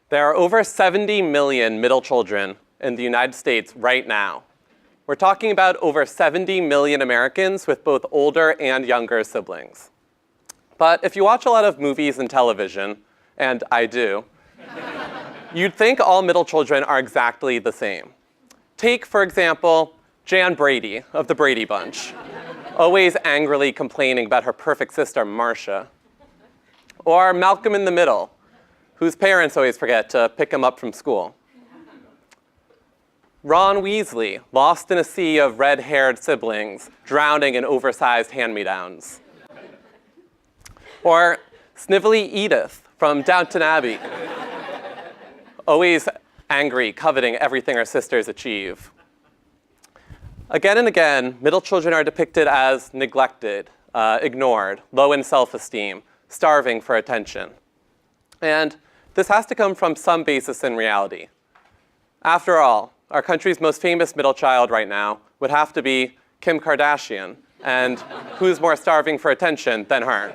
There are over 70 million middle children in the United States right now. We're talking about over 70 million Americans with both older and younger siblings. But if you watch a lot of movies and television, and I do, you'd think all middle children are exactly the same. Take, for example, Jan Brady of the Brady Bunch, always angrily complaining about her perfect sister, Marcia. Or Malcolm in the Middle, whose parents always forget to pick him up from school. Ron Weasley, lost in a sea of red-haired siblings, drowning in oversized hand-me-downs. Or Snivelly Edith from Downton Abbey, always angry, coveting everything her sisters achieve. Again and again, middle children are depicted as neglected, ignored, low in self-esteem, starving for attention. And this has to come from some basis in reality. After all, our country's most famous middle child right now would have to be Kim Kardashian, and who's more starving for attention than her?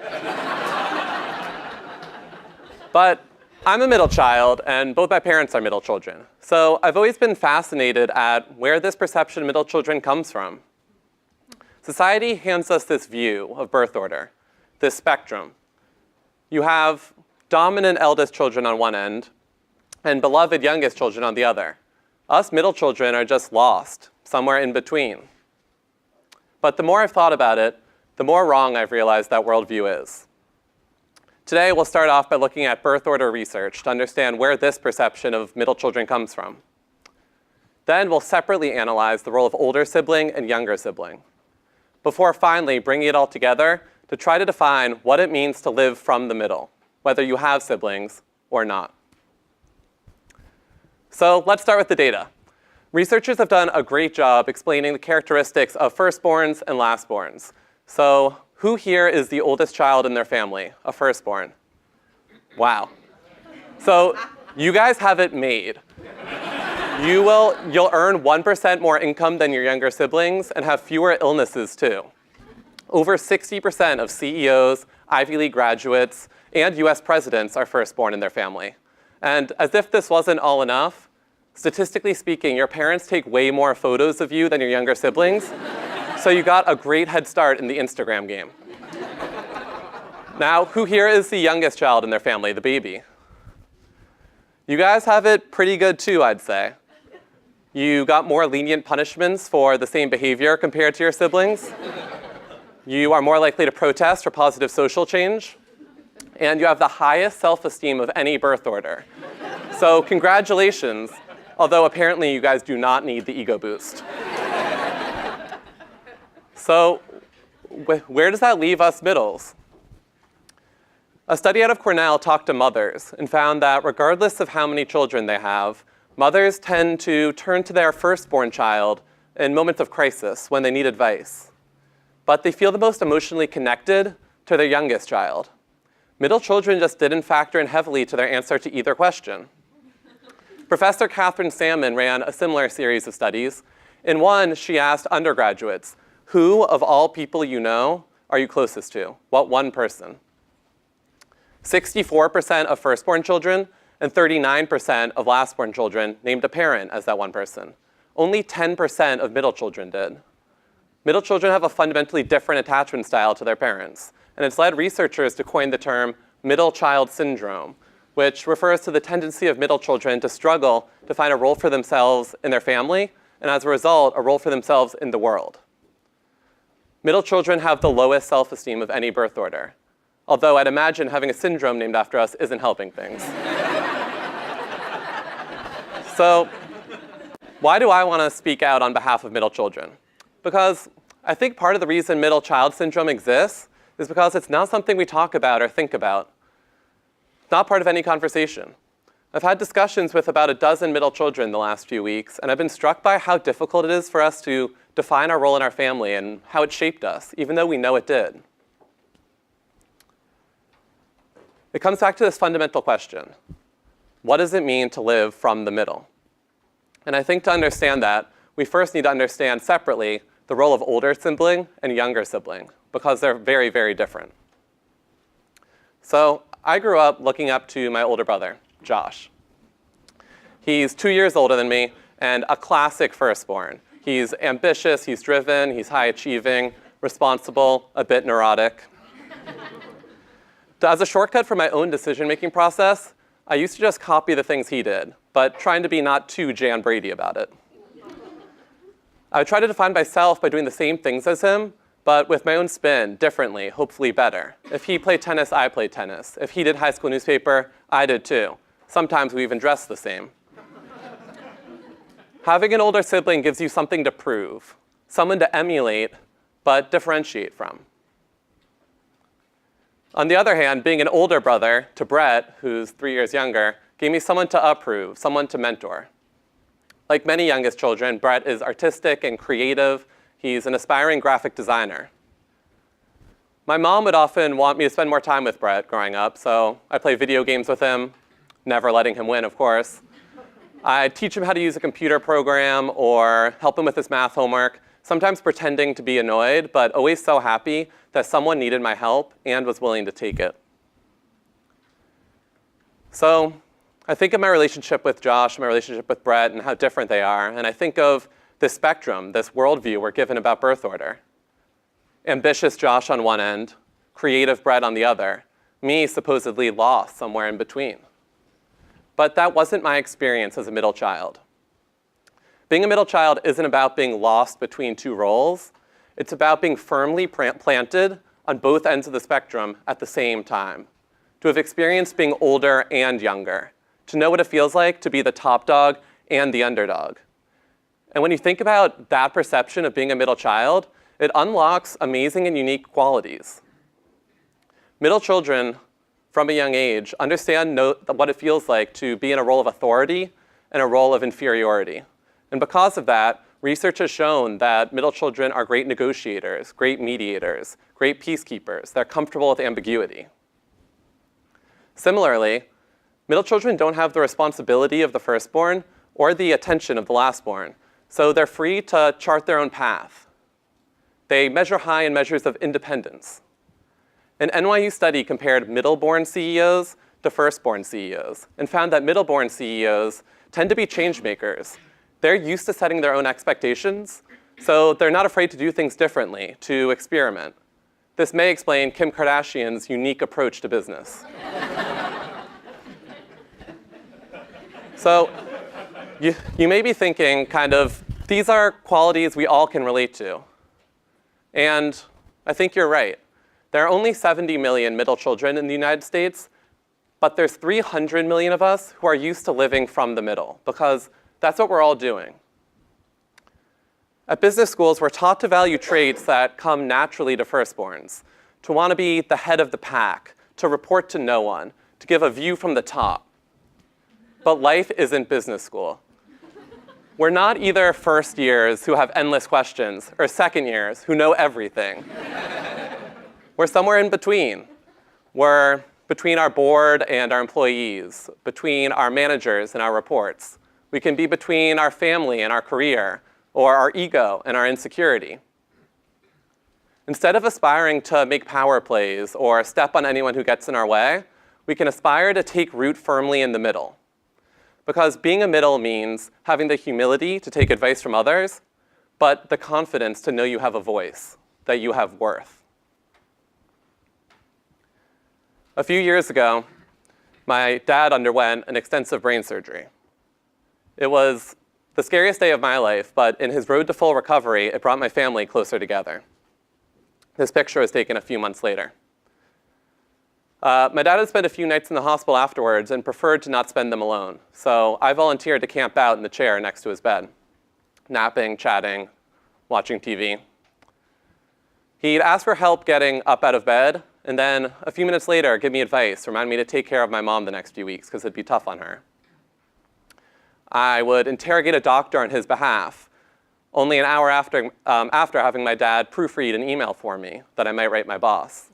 But I'm a middle child, and both my parents are middle children. So I've always been fascinated at where this perception of middle children comes from. Society hands us this view of birth order, this spectrum. You have dominant eldest children on one end, and beloved youngest children on the other. Us middle children are just lost, somewhere in between. But the more I've thought about it, the more wrong I've realized that worldview is. Today, we'll start off by looking at birth order research to understand where this perception of middle children comes from. Then we'll separately analyze the role of older sibling and younger sibling, before finally bringing it all together to try to define what it means to live from the middle, whether you have siblings or not. So let's start with the data. Researchers have done a great job explaining the characteristics of firstborns and lastborns. So who here is the oldest child in their family, a firstborn? Wow. So you guys have it made. You'll earn 1% more income than your younger siblings and have fewer illnesses too. Over 60% of CEOs, Ivy League graduates, and US presidents are firstborn in their family. And as if this wasn't all enough, statistically speaking, your parents take way more photos of you than your younger siblings, so you got a great head start in the Instagram game. Now, who here is the youngest child in their family, the baby? You guys have it pretty good too, I'd say. You got more lenient punishments for the same behavior compared to your siblings. You are more likely to protest for positive social change. And you have the highest self-esteem of any birth order. So congratulations, although apparently you guys do not need the ego boost. So where does that leave us middles? A study out of Cornell talked to mothers and found that regardless of how many children they have, mothers tend to turn to their firstborn child in moments of crisis when they need advice. But they feel the most emotionally connected to their youngest child. Middle children just didn't factor in heavily to their answer to either question. Professor Catherine Salmon ran a similar series of studies. In one, she asked undergraduates, who of all people you know are you closest to? What one person? 64% of firstborn children and 39% of lastborn children named a parent as that one person. Only 10% of middle children did. Middle children have a fundamentally different attachment style to their parents. And it's led researchers to coin the term middle child syndrome, which refers to the tendency of middle children to struggle to find a role for themselves in their family, and as a result, a role for themselves in the world. Middle children have the lowest self-esteem of any birth order, although I'd imagine having a syndrome named after us isn't helping things. So why do I want to speak out on behalf of middle children? Because I think part of the reason middle child syndrome exists is because it's not something we talk about or think about. It's not part of any conversation. I've had discussions with about a dozen middle children the last few weeks, and I've been struck by how difficult it is for us to define our role in our family and how it shaped us, even though we know it did. It comes back to this fundamental question. What does it mean to live from the middle? And I think to understand that, we first need to understand separately the role of older sibling and younger sibling, because they're very, very different. So I grew up looking up to my older brother, Josh. He's 2 years older than me and a classic firstborn. He's ambitious, he's driven, he's high achieving, responsible, a bit neurotic. As a shortcut for my own decision-making process, I used to just copy the things he did, but trying to be not too Jan Brady about it. I would try to define myself by doing the same things as him, but with my own spin, differently, hopefully better. If he played tennis, I played tennis. If he did high school newspaper, I did too. Sometimes we even dressed the same. Having an older sibling gives you something to prove, someone to emulate, but differentiate from. On the other hand, being an older brother to Brett, who's 3 years younger, gave me someone to approve, someone to mentor. Like many youngest children, Brett is artistic and creative. He's an aspiring graphic designer. My mom would often want me to spend more time with Brett growing up, so I play video games with him, never letting him win, of course. I'd teach him how to use a computer program or help him with his math homework, sometimes pretending to be annoyed, but always so happy that someone needed my help and was willing to take it. So I think of my relationship with Josh, my relationship with Brett, and how different they are, and I think of this spectrum, this worldview we're given about birth order. Ambitious Josh on one end, creative Brett on the other, me supposedly lost somewhere in between. But that wasn't my experience as a middle child. Being a middle child isn't about being lost between two roles. It's about being firmly planted on both ends of the spectrum at the same time. To have experienced being older and younger. To know what it feels like to be the top dog and the underdog. And when you think about that perception of being a middle child, it unlocks amazing and unique qualities. Middle children, from a young age, understand what it feels like to be in a role of authority and a role of inferiority. And because of that, research has shown that middle children are great negotiators, great mediators, great peacekeepers. They're comfortable with ambiguity. Similarly, middle children don't have the responsibility of the firstborn or the attention of the lastborn, so they're free to chart their own path. They measure high in measures of independence. An NYU study compared middle-born CEOs to first-born CEOs and found that middle-born CEOs tend to be change makers. They're used to setting their own expectations, so they're not afraid to do things differently, to experiment. This may explain Kim Kardashian's unique approach to business. So you may be thinking kind of, these are qualities we all can relate to. And I think you're right. There are only 70 million middle children in the United States, but there's 300 million of us who are used to living from the middle, because that's what we're all doing. At business schools, we're taught to value traits that come naturally to firstborns, to want to be the head of the pack, to report to no one, to give a view from the top. But life isn't business school. We're not either first years who have endless questions or second years who know everything. We're somewhere in between. We're between our board and our employees, between our managers and our reports. We can be between our family and our career, or our ego and our insecurity. Instead of aspiring to make power plays or step on anyone who gets in our way, we can aspire to take root firmly in the middle. Because being a middle means having the humility to take advice from others, but the confidence to know you have a voice, that you have worth. A few years ago, my dad underwent an extensive brain surgery. It was the scariest day of my life, but in his road to full recovery, it brought my family closer together. This picture was taken a few months later. My dad had spent a few nights in the hospital afterwards and preferred to not spend them alone. So I volunteered to camp out in the chair next to his bed, napping, chatting, watching TV. He'd ask for help getting up out of bed, and then a few minutes later, give me advice, remind me to take care of my mom the next few weeks, because it'd be tough on her. I would interrogate a doctor on his behalf, only an hour after having my dad proofread an email for me that I might write my boss.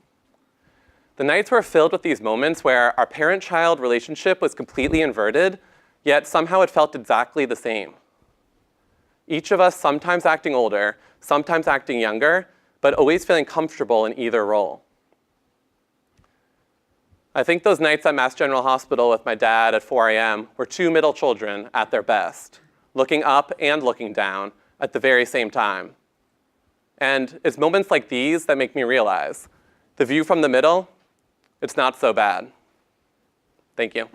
The nights were filled with these moments where our parent-child relationship was completely inverted, yet somehow it felt exactly the same. Each of us sometimes acting older, sometimes acting younger, but always feeling comfortable in either role. I think those nights at Mass General Hospital with my dad at 4 a.m. were two middle children at their best, looking up and looking down at the very same time. And it's moments like these that make me realize the view from the middle, it's not so bad. Thank you.